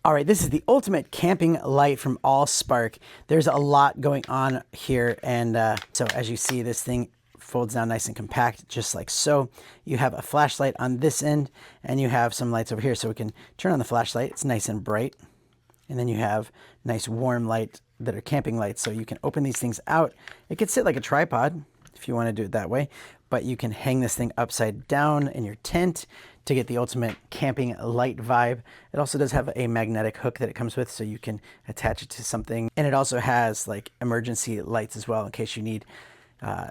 All right, this is the ultimate camping light from Allspark. There's a lot going on here, and so as you see, this thing folds down nice and compact, just like so. You have a flashlight on this end, and you have some lights over here, so we can turn on the flashlight. It's nice and bright, and then you have nice warm light that are camping lights, so you can open these things out. It could sit like a tripod if you want to do it that way, but you can hang this thing upside down in your tent to get the ultimate camping light vibe. It also does have a magnetic hook that it comes with, so you can attach it to something. And it also has like emergency lights as well in case you need,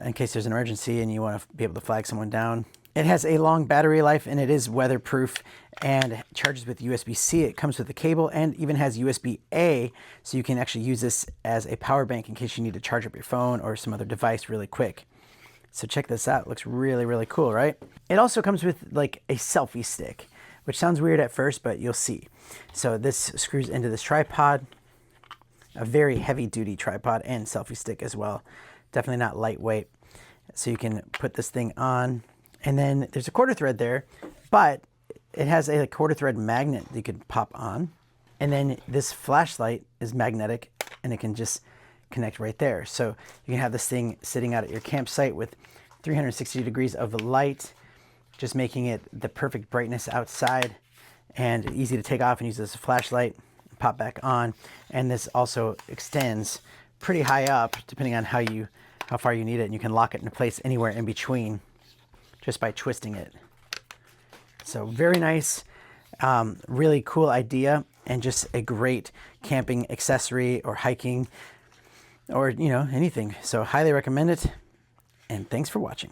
in case there's an emergency and you want to be able to flag someone down. It has a long battery life, and it is weatherproof and charges with USB-C. It comes with a cable and even has USB-A, so you can actually use this as a power bank in case you need to charge up your phone or some other device really quick. So check this out. It looks really, really cool, right? It also comes with like a selfie stick, which sounds weird at first, but you'll see. So this screws into this tripod, a very heavy duty tripod and selfie stick as well. Definitely not lightweight. So you can put this thing on, and then there's a quarter thread there, but it has a quarter thread magnet that you can pop on. And then this flashlight is magnetic, and it can just connect right there. So you can have this thing sitting out at your campsite with 360 degrees of light, just making it the perfect brightness outside, and easy to take off and use as a flashlight, pop back on. And this also extends pretty high up depending on how far you need it, and you can lock it into place anywhere in between just by twisting it. So very nice, really cool idea, and just a great camping accessory or hiking or, you know, anything. So highly recommend it, and thanks for watching.